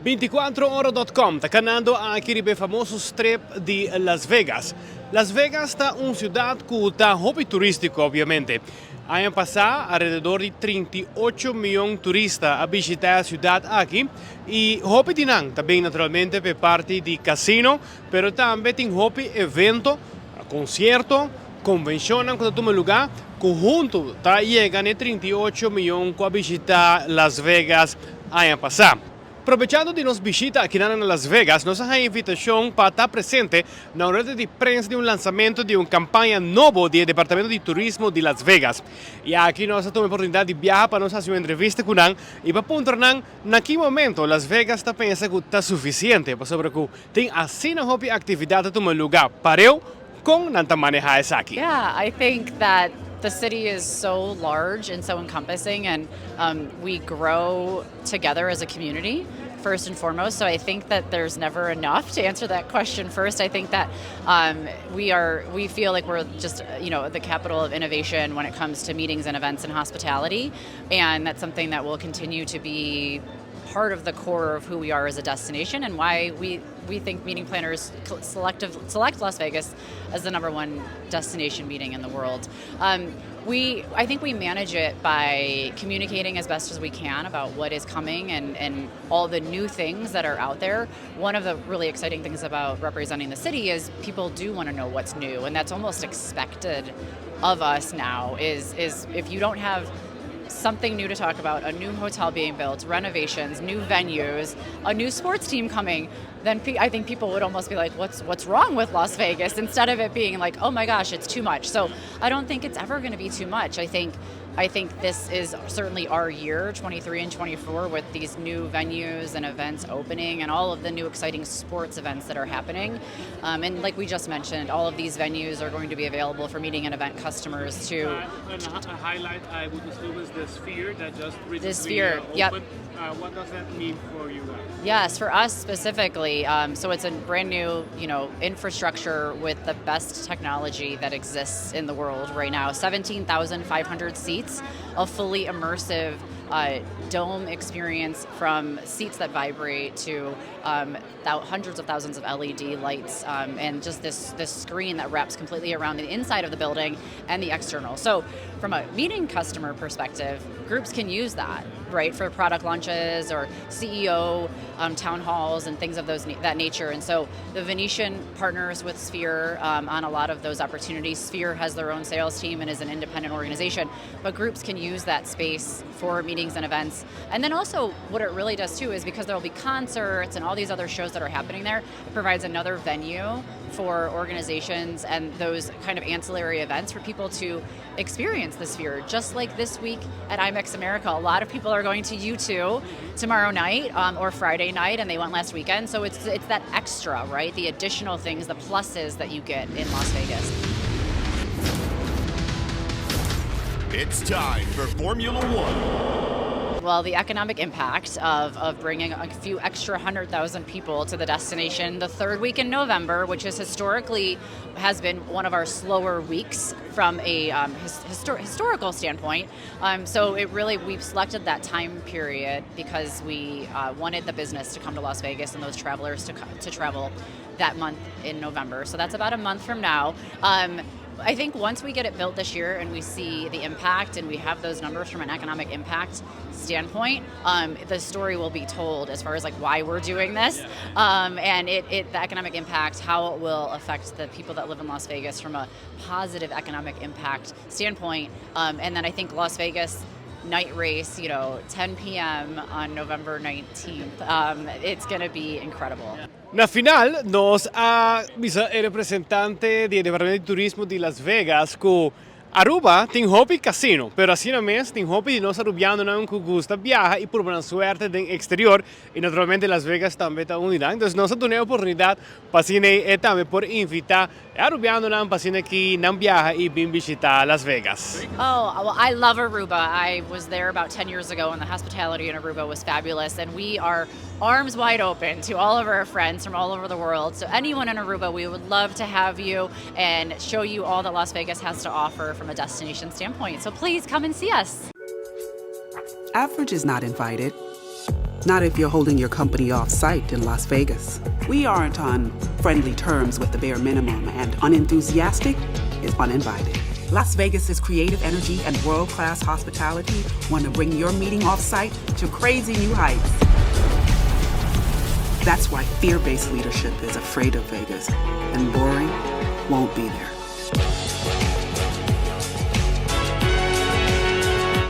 24oro.com está ganando aqui o famoso strip de Las Vegas. Las Vegas está uma cidade que está hopi turístico, obviamente. Año pasado, alrededor de 38 millones de turistas a visitar la ciudad aquí. Y hopi tienen también, naturalmente, por parte de casino, pero también tienen hopi evento, concierto, convención en todo lugar. Conjunto, llegan a 38 millones a visitar Las Vegas año pasado. Aprovechando de nos visita aqui em Las Vegas, nós temos a invitação para estar presente na hora de prensa de lançamento de uma campanha novo do Departamento de Turismo de Las Vegas. E aqui nós temos a oportunidade de viajar para nós fazer uma entrevista com ele e para apontar em que momento Las Vegas está pensando que está suficiente para sobre que tem asina hopi atividade em um lugar pareu com não manejar isso aqui. Yeah, I think that the city is so large and so encompassing, and we grow together as a community, first and foremost. So I think that there's never enough to answer that question first. I think that we feel like we're just, the capital of innovation when it comes to meetings and events and hospitality, and that's something that will continue to be part of the core of who we are as a destination and why we think meeting planners select Las Vegas as the #1 destination meeting in the world. I think we manage it by communicating as best as we can about what is coming and all the new things that are out there. One of the really exciting things about representing the city is people do want to know what's new, and that's almost expected of us now is if you don't have something new to talk about, a new hotel being built, renovations, new venues, a new sports team coming, then I think people would almost be like, what's wrong with Las Vegas? Instead of it being like, oh my gosh, it's too much. So I don't think it's ever going to be too much. I think this is certainly our year, 23 and 24, with these new venues and events opening and all of the new exciting sports events that are happening. And like we just mentioned, all of these venues are going to be available for meeting and event customers too. A highlight I would assume is the Sphere that just recently opened. Yep. What does that mean for you guys? Yes, for us specifically. So it's a brand new, infrastructure with the best technology that exists in the world right now. 17,500 seats, a fully immersive dome experience from seats that vibrate to hundreds of thousands of LED lights and just this screen that wraps completely around the inside of the building and the external. So from a meeting customer perspective, groups can use that, right, for product launches or CEO town halls and things of that nature. And so the Venetian partners with Sphere on a lot of those opportunities. Sphere has their own sales team and is an independent organization, but groups can use that space for meetings and events. And then also what it really does too is because there will be concerts and all these other shows that are happening there, it provides another venue for organizations and those kind of ancillary events for people to experience the Sphere. Just like this week at IMEX America, a lot of people are going to U2 tomorrow night or Friday night, and they went last weekend. So it's that extra, right? The additional things, the pluses that you get in Las Vegas. It's time for Formula One. Well, the economic impact of bringing a few extra 100,000 people to the destination the third week in November, which is historically has been one of our slower weeks from a historical standpoint. So we've selected that time period because we wanted the business to come to Las Vegas and those travelers to travel that month in November. So that's about a month from now. I think once we get it built this year and we see the impact and we have those numbers from an economic impact standpoint, the story will be told as far as like why we're doing this, and the economic impact, how it will affect the people that live in Las Vegas from a positive economic impact standpoint. And then I think Las Vegas night race, 10 p.m. on November 19th. It's going to be incredible. Na final, nos avisa el representante del Departamento de Turismo de Las Vegas que Aruba tem hopi casino, pero assim mesmo tem hopi de nós arubianos não que gusta viajar e por uma suerte do exterior e naturalmente Las Vegas também está unida. Então nós temos a oportunidade para e também por invitar arubianos não para que não viaja e vir visitar Las Vegas. Oh, well, I love Aruba. I was there about 10 years ago and the hospitality in Aruba was fabulous, and we are arms wide open to all of our friends from all over the world. So anyone in Aruba, we would love to have you and show you all that Las Vegas has to offer from a destination standpoint. So please come and see us. Average is not invited. Not if you're holding your company off-site in Las Vegas. We aren't on friendly terms with the bare minimum, and unenthusiastic is uninvited. Las Vegas's creative energy and world-class hospitality want to bring your meeting off-site to crazy new heights. That's why fear-based leadership is afraid of Vegas, and boring won't be there.